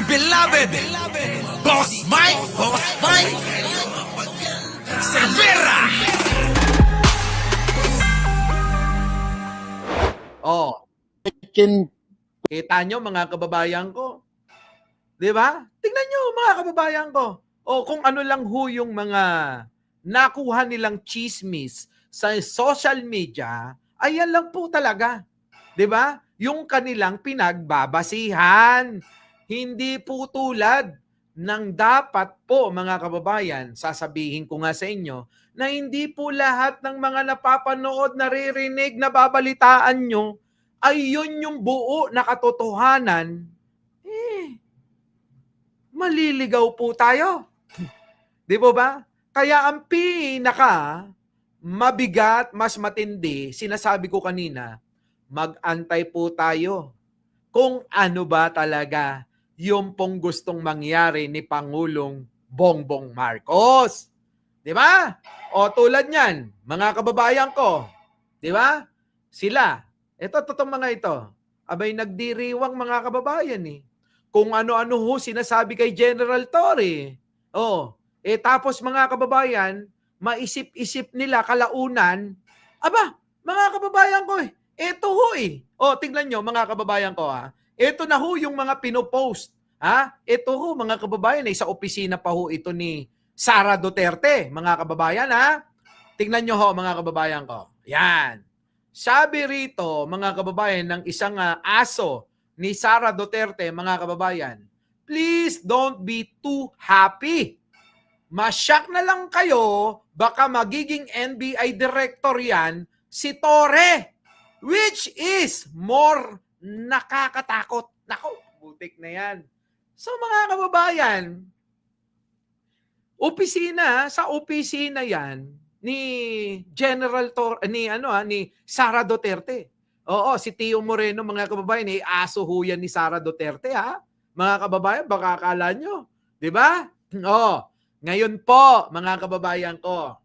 beloved, Boss Mike Cervera. Oh, kita nyo mga kababayan ko. Di ba? Tingnan nyo mga kababayan ko. O kung ano lang ho yung mga nakuha nilang chismis sa social media, ayan lang po talaga. Di ba? Yung kanilang pinagbabasihan. Hindi po tulad ng dapat po mga kababayan, sasabihin ko nga sa inyo, na hindi po lahat ng mga napapanood, naririnig, nababalitaan nyo, ay yun yung buo na katotohanan, maliligaw po tayo. Di po ba? Kaya ang pinaka mabigat, mas matindi, sinasabi ko kanina, mag-antay po tayo kung ano ba talaga yung pong gustong mangyari ni Pangulong Bongbong Marcos. Di ba? O tulad niyan, mga kababayan ko, di ba? Sila, totoo mga ito, abay nagdiriwang mga kababayan eh. Kung ano-ano ho sinasabi kay General Torre. Tapos mga kababayan, maisip-isip nila kalaunan, aba, mga kababayan ko eto ho tingnan nyo mga kababayan ko eto na ho yung mga pinopost. Ito ho mga kababayan sa opisina pa ho ito ni Sara Duterte, mga kababayan Tingnan nyo ho mga kababayan ko. Yan. Sabi rito mga kababayan ng isang aso ni Sara Duterte, mga kababayan, please don't be too happy. Masyak na lang kayo, baka magiging NBI director yan si Torre, which is more nakakatakot. Nako, butik na yan. So mga kababayan, sa opisina yan ni General ni Sara Duterte. Oo, si Tio Moreno mga kababayan, aso ho yan ni Sara Duterte Mga kababayan, baka akala nyo, 'di ba? Ngayon po, mga kababayan ko,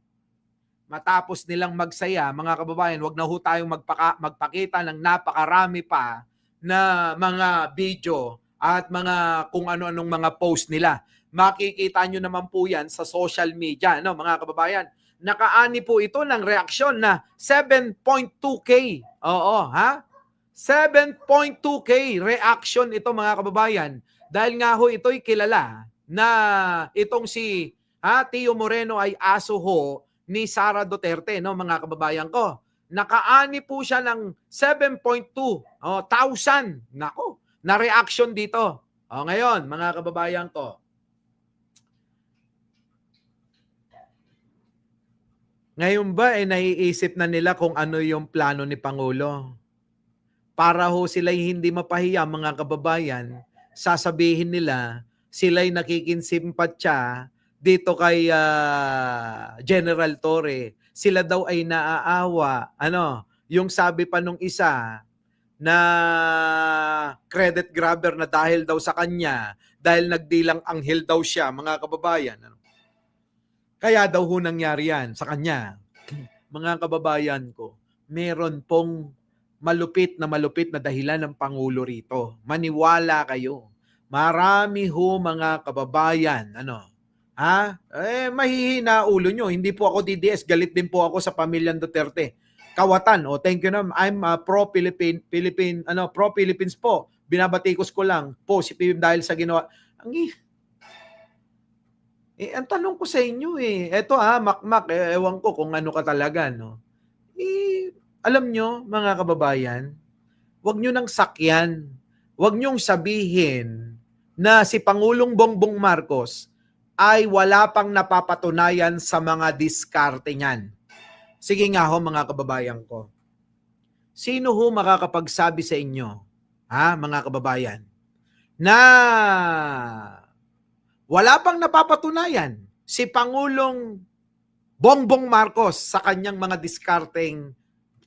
matapos nilang magsaya, mga kababayan, wag na ho tayong magpakita ng napakarami pa na mga video at mga kung ano-anong mga post nila. Makikita nyo naman po yan sa social media, mga kababayan. Nakaani po ito ng reaksyon na 7.2K. 7.2K reaction ito mga kababayan. Dahil nga ho ito'y kilala na itong si Tio Moreno ay aso ho ni Sara Duterte, mga kababayan ko. Nakaani po siya ng 7.2 thousand. Nako, na reaction dito. Ngayon, mga kababayan ko. Ngayon ba naiisip na nila kung ano yung plano ni Pangulo? Para ho sila'y hindi mapahiya mga kababayan, sasabihin nila sila'y nakikinsimpatya dito kay General Torre. Sila daw ay naaawa. Yung sabi pa nung isa na credit grabber na dahil daw sa kanya, dahil nagdilang anghel daw siya, mga kababayan. Kaya daw ho nangyari yan sa kanya. Mga kababayan ko, meron pong malupit na dahilan ng Pangulo rito. Maniwala kayo. Marami ho mga kababayan, mahihina ulo nyo. Hindi po ako DDS, galit din po ako sa pamilyang Duterte. Kawatan, thank you na. I'm pro-Philippines po. Binabatikos ko lang po si PBB dahil sa ginawa. Ang tanong ko sa inyo eto makmak, ewan ko kung ano ka talaga, no? Alam nyo, mga kababayan, wag nyo nang sakyan. Wag nyong sabihin na si Pangulong Bongbong Marcos ay wala pang napapatunayan sa mga diskarte niyan. Sige nga ho, mga kababayan ko. Sino ho makakapagsabi sa inyo, mga kababayan, na wala pang napapatunayan si Pangulong Bongbong Marcos sa kanyang mga diskarteng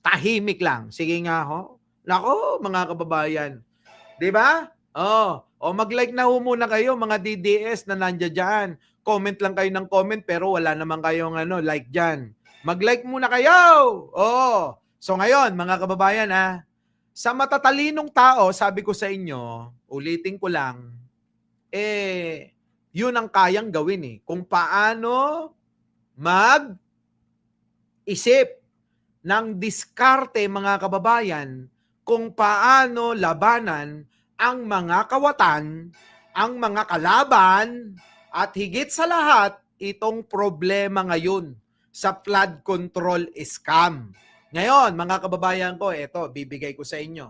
tahimik lang? Sige nga ho. Nako, mga kababayan. 'Di ba? Mag-like na ho muna kayo mga DDS na nandiyan diyan. Comment lang kayo ng comment pero wala naman kayong like diyan. Mag-like muna kayo. So ngayon, mga kababayan sa matatalinong tao, sabi ko sa inyo, ulitin ko lang, yun ang kayang gawin eh. Kung paano mag-isip ng diskarte, mga kababayan, kung paano labanan ang mga kawatan, ang mga kalaban, at higit sa lahat, itong problema ngayon sa flood control scam. Ngayon, mga kababayan ko, eto, bibigay ko sa inyo.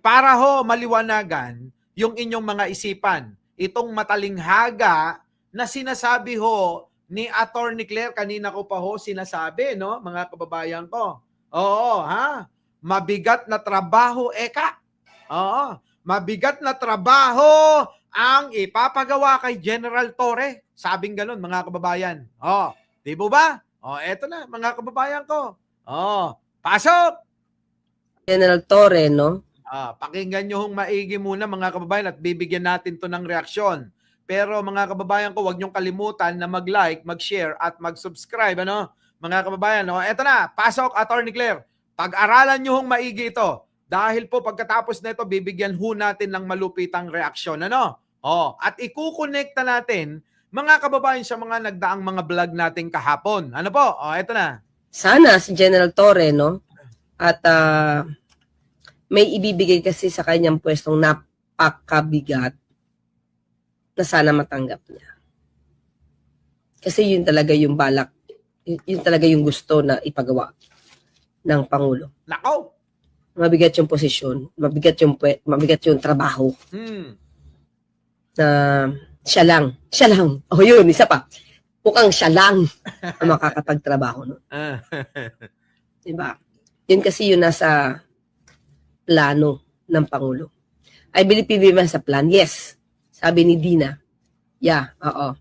Para ho maliwanagan yung inyong mga isipan. Itong matalinghaga na sinasabi ho ni Attorney Claire, kanina ko pa ho sinasabi, no, mga kababayan ko. Oo, ha? Mabigat na trabaho, eka. Oo, mabigat na trabaho ang ipapagawa kay General Torre. Sabing ganun, mga kababayan. Oh, di ba? Oh, eto na, mga kababayan ko. Oh, pasok! General Torre, no? Pakinggan nyo hong maigi muna, mga kababayan, at bibigyan natin to ng reaksyon. Pero mga kababayan ko, huwag nyong kalimutan na mag-like, mag-share, at mag-subscribe, ano? Mga kababayan, oh, eto na, pasok, Attorney Claire. Pag-aralan nyo hong maigi ito. Dahil po pagkatapos na ito, bibigyan ho natin ng malupitang reaksyon, ano? Oh, at ikukonekta natin, mga kababayan, sa mga nagdaang mga vlog natin kahapon. Ano po? Oh, eto na. Sana si General Torre, no? At may ibibigay kasi sa kanyang pwestong napakabigat na sana matanggap niya. Kasi yun talaga yung balak, yun talaga yung gusto na ipagawa ng Pangulo. Nako! Mabigat yung posisyon, mabigat yung trabaho na siya lang. Oh, yun, isa pa. Mukhang siya lang ang makakapagtrabaho. No? Diba? Yun kasi yun nasa plano ng Pangulo. I believe PBM sa plan. Yes. Sabi ni Dina. Yeah, oo.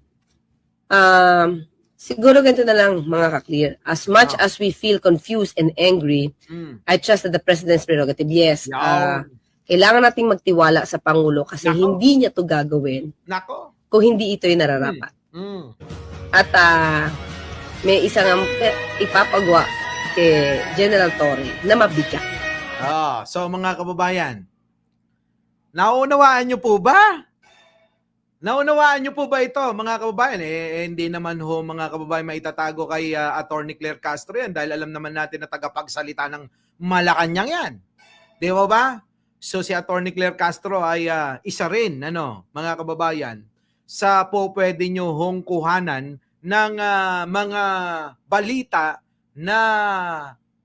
Siguro ganito na lang, mga ka-clear. As much as we feel confused and angry, I trust that the President's prerogative. Yes. Kailangan nating magtiwala sa Pangulo kasi hindi niya to gagawin kung hindi ito yung nararapat. At may isang ipapagawa kay General Torre na mabigat. So mga kababayan, naunawaan nyo po ba? Naunawaan nyo po ba ito, mga kababayan? Hindi naman ho, mga kababayan, maitatago kay Attorney Claire Castro yan dahil alam naman natin na tagapagsalita ng Malacanang yan. Di ba? So si Attorney Claire Castro ay isa rin, mga kababayan, sa po pwede nyo hong kuhanan ng mga balita na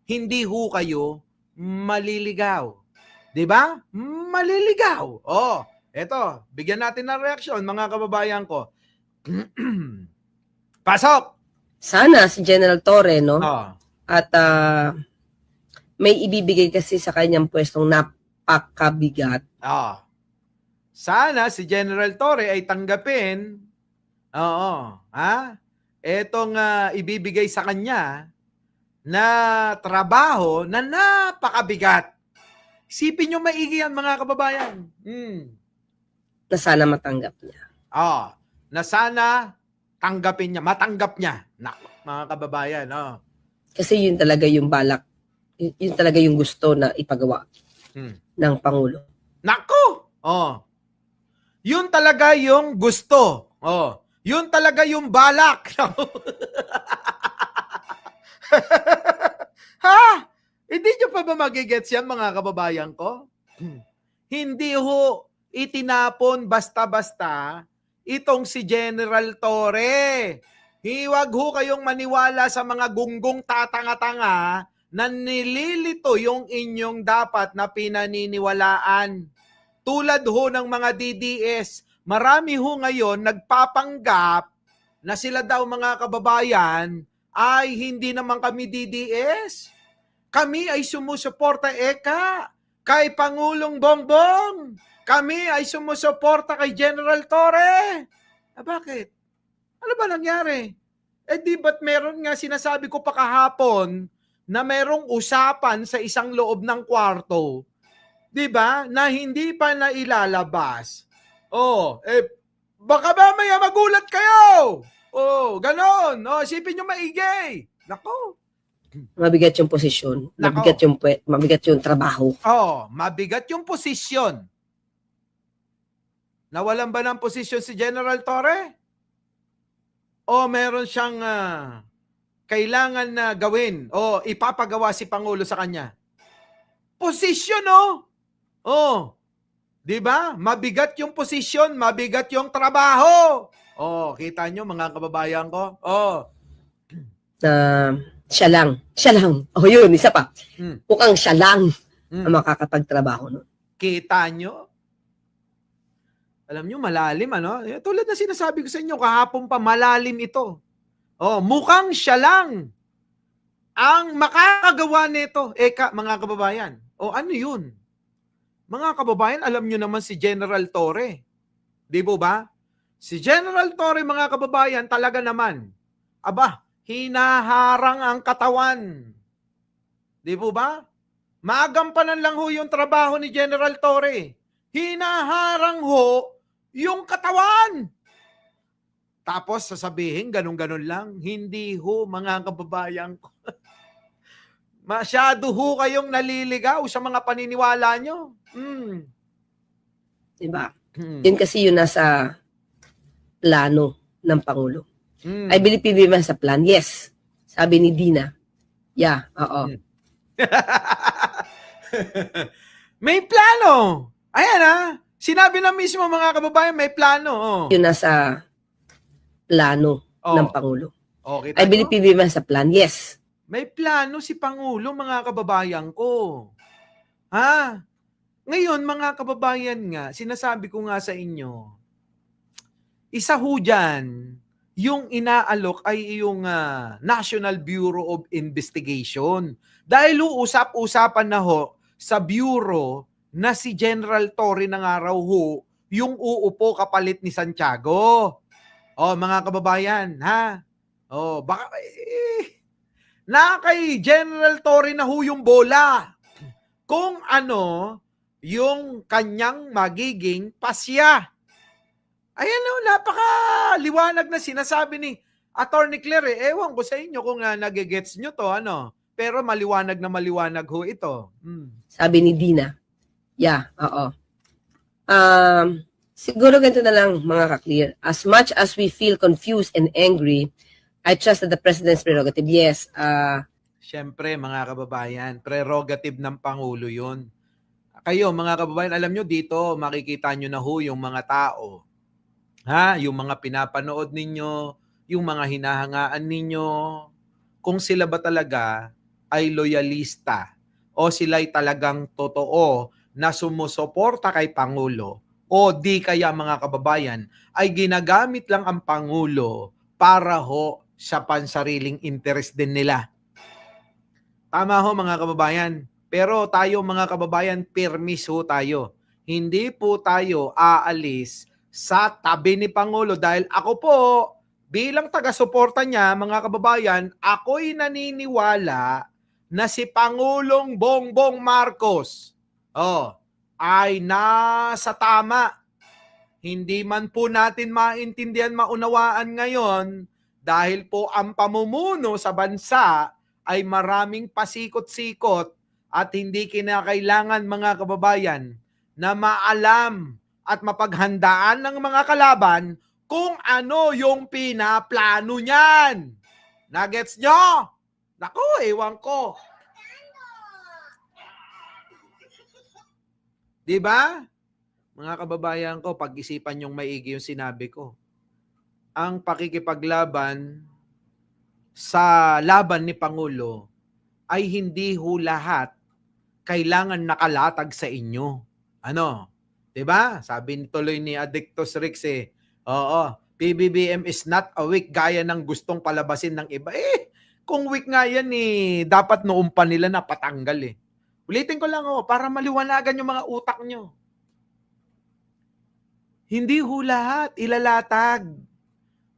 hindi ho kayo maliligaw. Di ba? Maliligaw. Oh, eto, bigyan natin ng reaksyon, mga kababayan ko. Pasok! Sana si General Torre, no? At may ibibigay kasi sa kanyang pwestong napakabigat. Sana si General Torre ay tanggapin etong ibibigay sa kanya na trabaho na napakabigat. Isipin nyo maigi yan, mga kababayan. Na sana matanggap niya. Na sana tanggapin niya, matanggap niya. Mga kababayan. Kasi yun talaga yung balak, yun talaga yung gusto na ipagawa ng Pangulo. Nako! Yun talaga yung gusto. Yun talaga yung balak. Ha? Hindi nyo pa ba magigets yan, mga kababayan ko? Hindi ho itinapon basta-basta itong si General Torre. Hiwag ho kayong maniwala sa mga gunggong tatanga-tanga na nililito yung inyong dapat na pinaniniwalaan. Tulad ho ng mga DDS, marami ho ngayon nagpapanggap na sila daw, mga kababayan, ay hindi naman kami DDS. Kami ay sumusuporta kay Pangulong Bongbong. Kami ay sumusuporta kay General Torre. Bakit? Ano ba nangyari? Di ba't meron nga, sinasabi ko pa kahapon, na merong usapan sa isang loob ng kwarto, di ba, na hindi pa nailalabas. Baka ba may magulat kayo? Ganon. Isipin nyo maigi. Nako. Mabigat yung posisyon, mabigat yung trabaho. Mabigat yung posisyon. Nawalan ba ng posisyon si General Torre? O meron siyang kailangan na gawin o ipapagawa si Pangulo sa kanya? Posisyon, oh! Oh, 'di ba? Mabigat yung posisyon, mabigat yung trabaho. Oh, kita nyo mga kababayan ko? Oh. Na siya lang. Siya lang. Oh, yun, isa pa. Hmm. Mukhang siya lang Hmm. ang makakapagtrabaho nun. Kita nyo? Alam nyo, malalim, ano? Tulad na sinasabi ko sa inyo, kahapon pa, malalim ito. Oh, mukhang siya lang ang makakagawa nito. Mga kababayan. O ano yun? Mga kababayan, alam nyo naman si General Torre. Di ba? Si General Torre, mga kababayan, talaga naman. Aba, hinaharang ang katawan. Di ba? Magampanan lang ho yung trabaho ni General Torre. Hinaharang ho yung katawan. Tapos sasabihin, ganun-ganun lang. Hindi ho, mga kababayan ko. Masyado ho kayong naliligaw sa mga paniniwala nyo. Diba? Yun kasi yun nasa plano ng Pangulo. I believe PBBM sa plan. Yes. Sabi ni Dina. Yeah, oo. May plano. Ayan sinabi na mismo mga kababayan, may plano. Oh. Yun nasa plano ng Pangulo. Okay, I believe PBBM sa plan. Yes. May plano si Pangulo, mga kababayan ko. Ngayon, mga kababayan nga, sinasabi ko nga sa inyo, isa ho dyan, yung inaalok ay yung National Bureau of Investigation. Dahil usap-usapan na ho sa Bureau na si General Torre na nga raw ho, yung uupo kapalit ni Santiago. Mga kababayan, baka na kay General Torre na ho yung bola. Kung ano yung kanyang magiging pasya. Ayan napakaliwanag na sinasabi ni Attorney Claire. Ewan ko sa inyo kung nagigets nyo to, pero maliwanag na maliwanag ho ito. Sabi ni Dina. Yeah, oo. Siguro ganito na lang, mga ka-clear. As much as we feel confused and angry, I trust that the President's prerogative. Yes. Siyempre, mga kababayan, prerogative ng Pangulo yun. Kayo, mga kababayan, alam nyo dito, makikita nyo na ho yung mga tao. Yung mga pinapanood ninyo, yung mga hinahangaan ninyo, kung sila ba talaga ay loyalista o sila'y talagang totoo na sumusuporta kay Pangulo o di kaya, mga kababayan, ay ginagamit lang ang Pangulo para ho sa pansariling interest din nila. Tama ho, mga kababayan. Pero tayo, mga kababayan, permis ho tayo. Hindi po tayo aalis sa tabi ni Pangulo dahil ako po, bilang taga-suporta niya, mga kababayan, ako'y naniniwala na si Pangulong Bongbong Marcos ay nasa tama. Hindi man po natin maintindihan, maunawaan ngayon dahil po ang pamumuno sa bansa ay maraming pasikot-sikot at hindi kinakailangan, mga kababayan, na maalam at mapaghandaan ng mga kalaban kung ano yung pinaplano niyan. Nagets nyo? Naku, ewan ko. Diba? Mga kababayan ko, pag-isipan yung maigi yung sinabi ko. Ang pakikipaglaban sa laban ni Pangulo ay hindi ho lahat kailangan nakalatag sa inyo. Diba? Sabi tuloy ni Addictus Rix PBBM is not a weak gaya ng gustong palabasin ng iba. Kung weak nga yan dapat noon pa nila na patanggal Ulitin ko lang para maliwanagan yung mga utak nyo. Hindi ho lahat ilalatag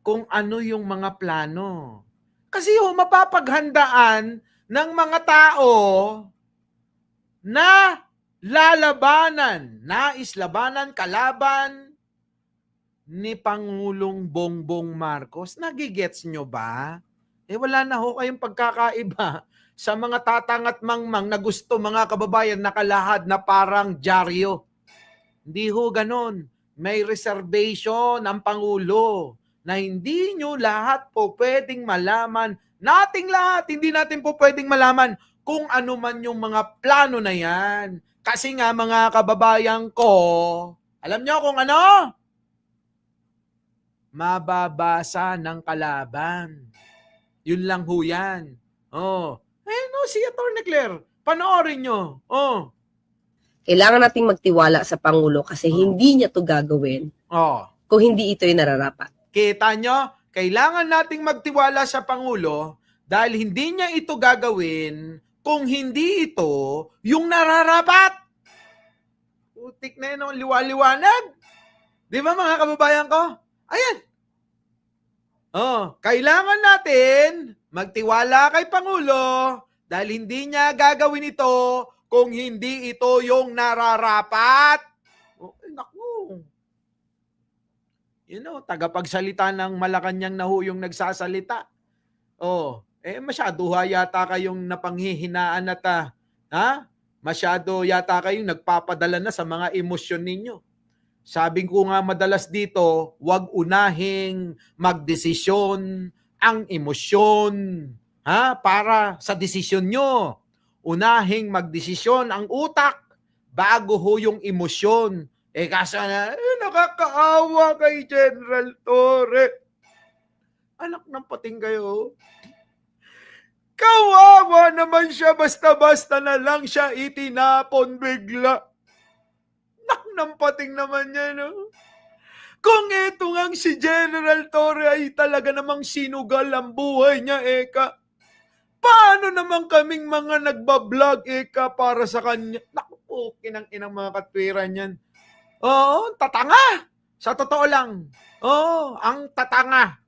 kung ano yung mga plano. Kasi mapapaghandaan ng mga tao na nais labanan, kalaban ni Pangulong Bongbong Marcos. Nagigets nyo ba? Wala na ho kayong pagkakaiba sa mga tatangat mangmang na gusto, mga kababayan, nakalahad na parang dyaryo. Hindi ho ganon. may reservation ang Pangulo na hindi nyo lahat po pwedeng malaman. Nating lahat, hindi natin po pwedeng malaman kung ano man yung mga plano na yan. Kasi nga mga kababayan ko, alam nyo kung ano? Mababasa ng kalaban. Yun lang ho yan. Oh. No, si Atty. Claire, panoorin nyo. Oh. Kailangan nating magtiwala sa Pangulo kasi hindi niya to gagawin Oh. kung hindi ito'y nararapat. Kita nyo? Kailangan nating magtiwala sa Pangulo dahil hindi niya ito gagawin kung hindi ito yung nararapat. Putik na yun, liwa-liwanag. Di ba mga kababayan ko? Ayan. Kailangan natin magtiwala kay Pangulo dahil hindi niya gagawin ito kung hindi ito yung nararapat. Naku. Tagapagsalita ng Malacanang na ho yung nagsasalita. Masyado yata kayong napanghihinaan at masyado yata kayong nagpapadala na sa mga emosyon ninyo. Sabi ko nga madalas dito, huwag unahing magdesisyon ang emosyon para sa desisyon nyo. Unahing magdesisyon ang utak bago ho yung emosyon. Kaso na, nakakaawa kay General Torre. Anak ng pating kayo. Kawawa naman siya, basta-basta na lang siya itinapon bigla. Anak ng pating naman niya, no? Kung ito ngang si General Torre ay talaga namang sinugal ang buhay niya, paano naman kaming mga nagbablog, para sa kanya? Naku po, kinang-inang mga katwiran yan. Tatanga. Sa totoo lang. Ang tatanga.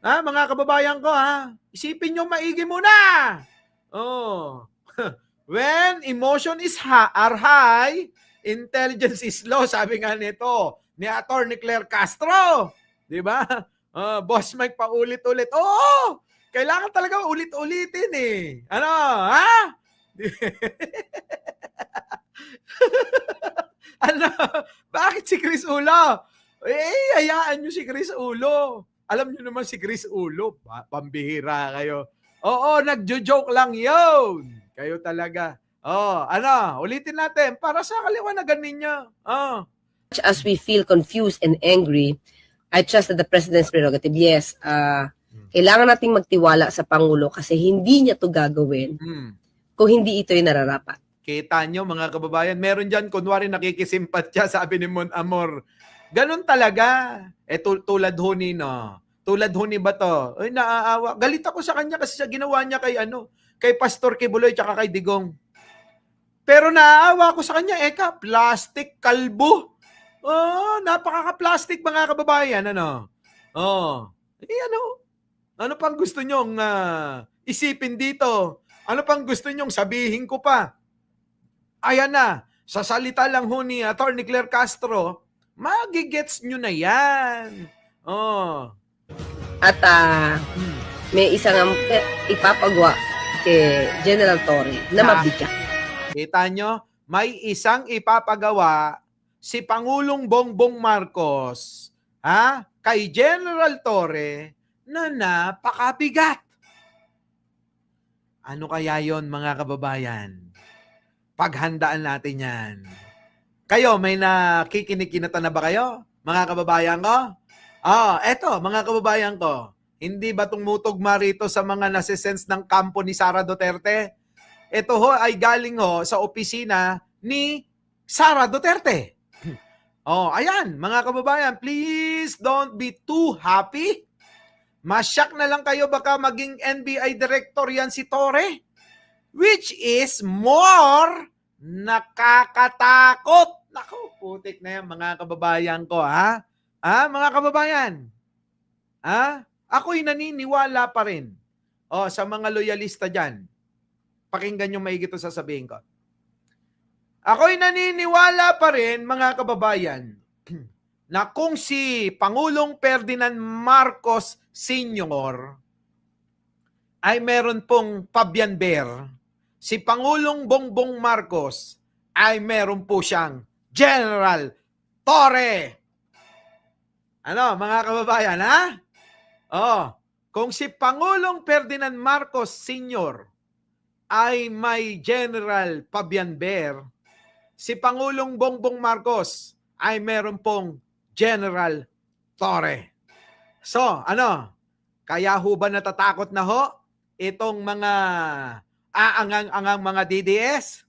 Mga kababayan ko, isipin nyo maigi muna. When emotion are high, intelligence is low, sabi nga nito ni Atty. Claire Castro. Di ba? Boss Mike pa ulit-ulit. Kailangan talaga ulit-ulitin Ano, ano? Bakit si Chris Ulo? Hayaan nyo si Chris Ulo. Alam nyo naman si Chris Ulo, pambihira kayo. Nagjo-joke lang yun. Kayo talaga. Ulitin natin para sa kaliwanagan ninyo. As we feel confused and angry, I trust that the President's prerogative. Yes, kailangan nating magtiwala sa Pangulo kasi hindi niya to gagawin kung hindi ito'y nararapat. Kita nyo mga kababayan, meron dyan, kunwari nakikisimpat siya, sabi ni Mon Amor. Ganun talaga. Tulad ho ni, tulad ho ni Bato. Naaawa. Galit ako sa kanya kasi sa ginawa niya kay Pastor Kibuloy tsaka kay Digong. Pero naaawa ako sa kanya, plastic kalbo. Napaka-plastic mga kababayan, ano pang gusto nyong isipin dito? Ano pang gusto nyong sabihin ko pa? Ayan na, sa salita lang ho ni Atty. Claire Castro, magigets nyo na yan. At may isang ipapagawa kay General Torre na mabigat. Kita nyo, may isang ipapagawa si Pangulong Bongbong Marcos kay General Torre na napakabigat. Ano kaya yon mga kababayan? Paghandaan natin yan. Kayo, may nakikinig-kinata na ba kayo? Mga kababayan ko? Eto, mga kababayan ko. Hindi ba tumutugma rito sa mga nasisense ng kampo ni Sara Duterte? Ito ho ay galing sa opisina ni Sara Duterte. Ayan, mga kababayan, please don't be too happy. Masyak na lang kayo baka maging NBI director yan si Torre. Which is more nakakatakot. Naku, putik na yan mga kababayan ko, mga kababayan. Ako'y naniniwala pa rin. Sa mga loyalista dyan. Pakinggan nyo maigi ito sasabihin ko. Ako'y naniniwala pa rin, mga kababayan, na kung si Pangulong Ferdinand Marcos Sr. ay meron pong pabianber, si Pangulong Bongbong Marcos ay meron po siyang General Torre. Ano, mga kababayan, ha? Oh, kung si Pangulong Ferdinand Marcos Sr. ay may General Pabianber, si Pangulong Bongbong Marcos ay meron pong General Torre. So, ano? Kaya ho ba natatakot na ho itong mga aangang-angang mga DDS?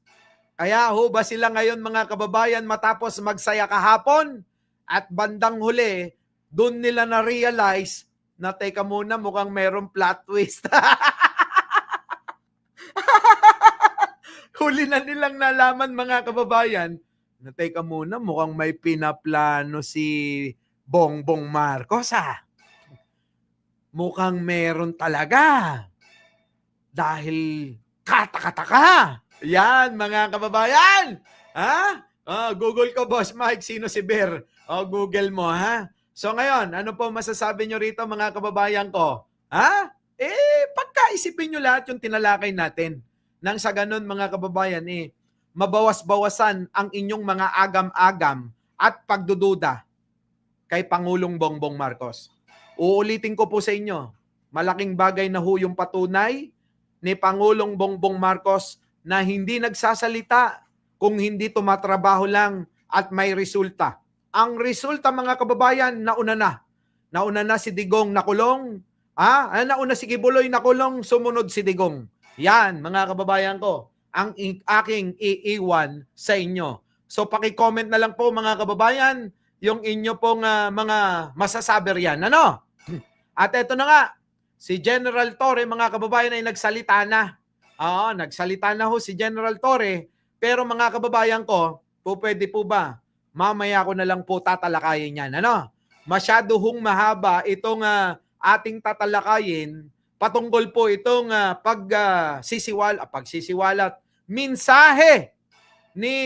Kaya ho ba sila ngayon mga kababayan matapos magsaya kahapon at bandang huli, doon nila na-realize na teka muna mukhang merong plot twist. Huli na nilang nalaman mga kababayan na teka muna mukhang may pinaplano si Bongbong Marcos Mukhang meron talaga. Dahil katakataka. Yan, mga kababayan. Ha? Google ko, Boss Mike, sino si Bear? Google mo, ha? So ngayon, ano po masasabi nyo rito, mga kababayan ko? Ha? Pagkaisipin nyo lahat yung tinalakay natin. Nang sa ganun, mga kababayan, mabawas-bawasan ang inyong mga agam-agam at pagdududa kay Pangulong Bongbong Marcos. Uulitin ko po sa inyo, malaking bagay na ho yung patunay ni Pangulong Bongbong Marcos na hindi nagsasalita kung hindi tumatrabaho lang at may resulta. Ang resulta mga kababayan, nauna na. Nauna na si Digong nakulong. Nauna si Kibuloy nakulong, sumunod si Digong. Yan mga kababayan ko, ang aking iiwan sa inyo. So paki-comment na lang po mga kababayan yung inyo pong mga masasabi riyan. Ano? At eto na nga, si General Torre, mga kababayan, ay nagsalita na. Nagsalita na ho si General Torre. Pero mga kababayan ko, pwede po ba? Mamaya ko na lang po tatalakayin yan. Ano? Masyado hong mahaba itong ating tatalakayin patungkol po itong pagsisiwalat, mensahe ni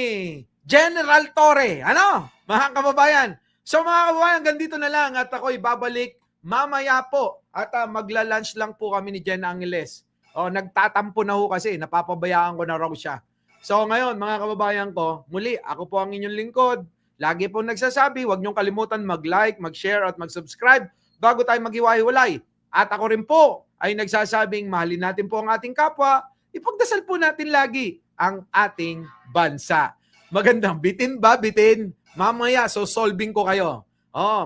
General Torre. Ano? Mga kababayan. So mga kababayan, ganito na lang at ako'y babalik mamaya po at magla-lunch lang po kami ni Jen Angeles. Nagtatampo na ho kasi, napapabayaan ko na raw siya. So ngayon, mga kababayan ko, muli, ako po ang inyong lingkod. Lagi po nagsasabi, huwag niyong kalimutan mag-like, mag-share at mag-subscribe bago tayo maghiwa-hiwalay. At ako rin po ay nagsasabing mahalin natin po ang ating kapwa, ipagdasal po natin lagi ang ating bansa. Magandang bitin ba? Bitin. Mamaya, so solving ko kayo.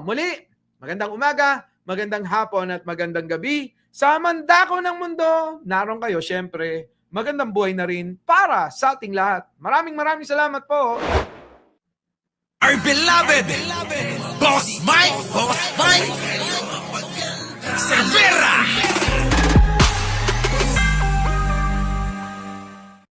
Muli, magandang umaga, magandang hapon at magandang gabi. Sa mandako ng mundo, naroon kayo syempre. Magandang buhay na rin para sa ating lahat. Maraming salamat po. Our beloved Boss Mike, Boss Mike.